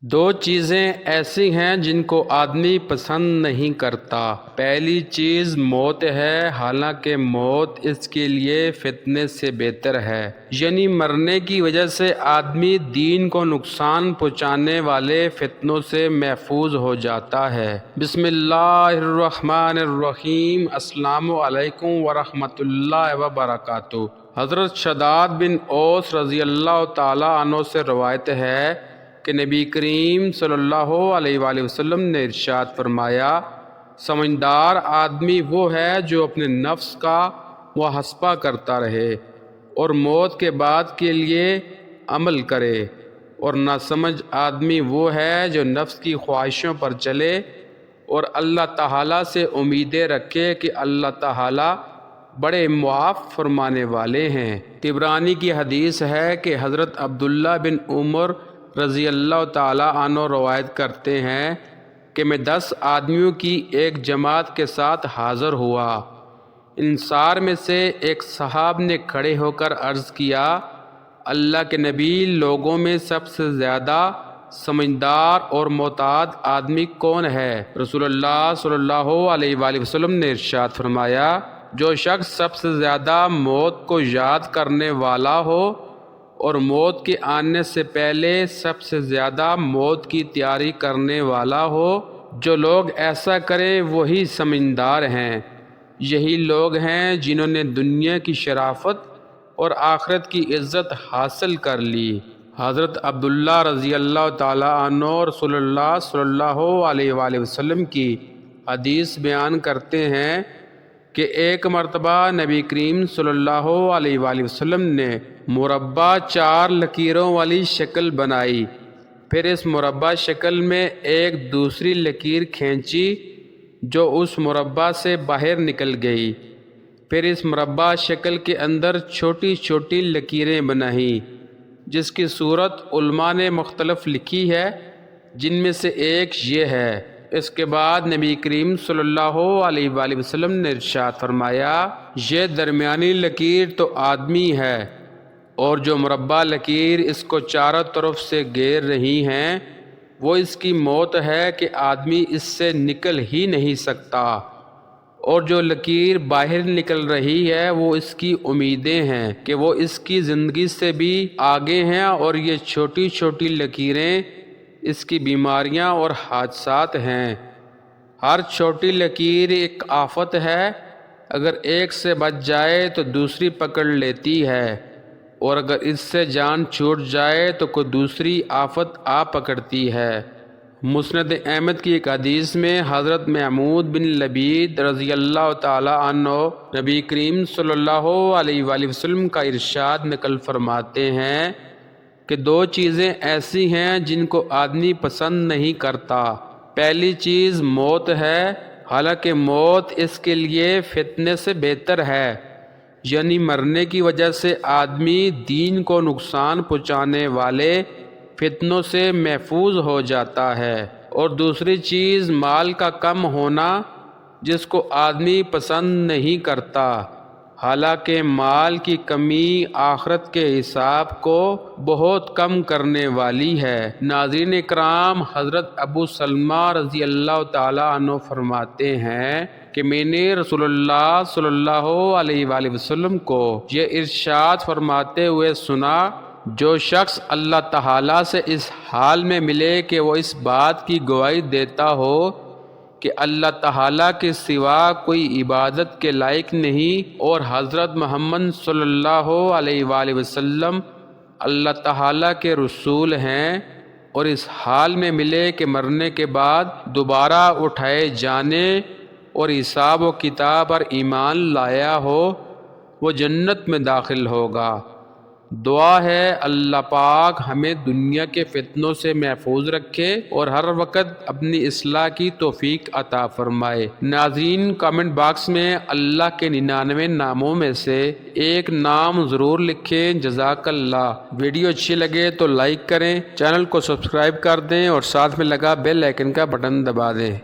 دو چیزیں ایسی ہیں جن کو آدمی پسند نہیں کرتا۔ پہلی چیز موت ہے، حالانکہ موت اس کے لیے فتنے سے بہتر ہے، یعنی مرنے کی وجہ سے آدمی دین کو نقصان پہنچانے والے فتنوں سے محفوظ ہو جاتا ہے۔ بسم اللہ الرحمن الرحیم۔ السلام علیکم ورحمۃ اللہ وبرکاتہ۔ حضرت شداد بن اوس رضی اللہ تعالیٰ عنہ سے روایت ہے کہ نبی کریم صلی اللہ علیہ وآلہ وسلم نے ارشاد فرمایا، سمجھدار آدمی وہ ہے جو اپنے نفس کا محاسبہ کرتا رہے اور موت کے بعد کے لیے عمل کرے، اور ناسمجھ آدمی وہ ہے جو نفس کی خواہشوں پر چلے اور اللہ تعالیٰ سے امیدیں رکھے کہ اللہ تعالیٰ بڑے معاف فرمانے والے ہیں۔ طبرانی کی حدیث ہے کہ حضرت عبداللہ بن عمر رضی اللہ تعالیٰ عنہ روایت کرتے ہیں کہ میں 10 آدمیوں کی ایک جماعت کے ساتھ حاضر ہوا۔ انصار میں سے ایک صحاب نے کھڑے ہو کر عرض کیا، اللہ کے نبی، لوگوں میں سب سے زیادہ سمجھدار اور معتاد آدمی کون ہے؟ رسول اللہ صلی اللہ علیہ وآلہ وسلم نے ارشاد فرمایا، جو شخص سب سے زیادہ موت کو یاد کرنے والا ہو اور موت کے آنے سے پہلے سب سے زیادہ موت کی تیاری کرنے والا ہو۔ جو لوگ ایسا کریں وہی سمجھدار ہیں۔ یہی لوگ ہیں جنہوں نے دنیا کی شرافت اور آخرت کی عزت حاصل کر لی۔ حضرت عبداللہ رضی اللہ تعالیٰ عنہ رسول اللہ صلی اللہ علیہ وآلہ وسلم کی حدیث بیان کرتے ہیں کہ ایک مرتبہ نبی کریم صلی اللہ علیہ وآلہ وسلم نے مربع 4 لکیروں والی شکل بنائی، پھر اس مربع شکل میں ایک دوسری لکیر کھینچی جو اس مربع سے باہر نکل گئی، پھر اس مربع شکل کے اندر چھوٹی چھوٹی لکیریں بنائیں جس کی صورت علماء نے مختلف لکھی ہے، جن میں سے ایک یہ ہے۔ اس کے بعد نبی کریم صلی اللہ علیہ وآلہ وسلم نے ارشاد فرمایا، یہ درمیانی لکیر تو آدمی ہے، اور جو مربع لکیر اس کو چاروں طرف سے گھیر رہی ہیں وہ اس کی موت ہے کہ آدمی اس سے نکل ہی نہیں سکتا، اور جو لکیر باہر نکل رہی ہے وہ اس کی امیدیں ہیں کہ وہ اس کی زندگی سے بھی آگے ہیں، اور یہ چھوٹی چھوٹی لکیریں اس کی بیماریاں اور حادثات ہیں۔ ہر چھوٹی لکیر ایک آفت ہے، اگر ایک سے بچ جائے تو دوسری پکڑ لیتی ہے، اور اگر اس سے جان چھوٹ جائے تو کوئی دوسری آفت آ پکڑتی ہے۔ مسند احمد کی ایک حدیث میں حضرت محمود بن لبید رضی اللہ تعالی عنہ نبی کریم صلی اللہ علیہ وآلہ وسلم کا ارشاد نقل فرماتے ہیں کہ 2 چیزیں ایسی ہیں جن کو آدمی پسند نہیں کرتا۔ پہلی چیز موت ہے، حالانکہ موت اس کے لیے فتنے سے بہتر ہے، یعنی مرنے کی وجہ سے آدمی دین کو نقصان پہنچانے والے فتنوں سے محفوظ ہو جاتا ہے۔ اور دوسری چیز مال کا کم ہونا، جس کو آدمی پسند نہیں کرتا، حالانکہ مال کی کمی آخرت کے حساب کو بہت کم کرنے والی ہے۔ ناظرین اکرام، حضرت ابو سلمہ رضی اللہ تعالیٰ عنہ فرماتے ہیں کہ میں نے رسول اللہ صلی اللہ علیہ وآلہ وسلم کو یہ ارشاد فرماتے ہوئے سنا، جو شخص اللہ تعالیٰ سے اس حال میں ملے کہ وہ اس بات کی گواہی دیتا ہو کہ اللہ تعالیٰ کے سوا کوئی عبادت کے لائق نہیں، اور حضرت محمد صلی اللہ علیہ وآلہ وسلم اللہ تعالیٰ کے رسول ہیں، اور اس حال میں ملے کہ مرنے کے بعد دوبارہ اٹھائے جانے اور حساب و کتاب پر ایمان لایا ہو، وہ جنت میں داخل ہوگا۔ دعا ہے اللہ پاک ہمیں دنیا کے فتنوں سے محفوظ رکھے اور ہر وقت اپنی اصلاح کی توفیق عطا فرمائے۔ ناظرین، کامنٹ باکس میں اللہ کے 99 ناموں میں سے ایک نام ضرور لکھیں۔ جزاک اللہ۔ ویڈیو اچھی لگے تو لائک کریں، چینل کو سبسکرائب کر دیں اور ساتھ میں لگا بیل آئیکن کا بٹن دبا دیں۔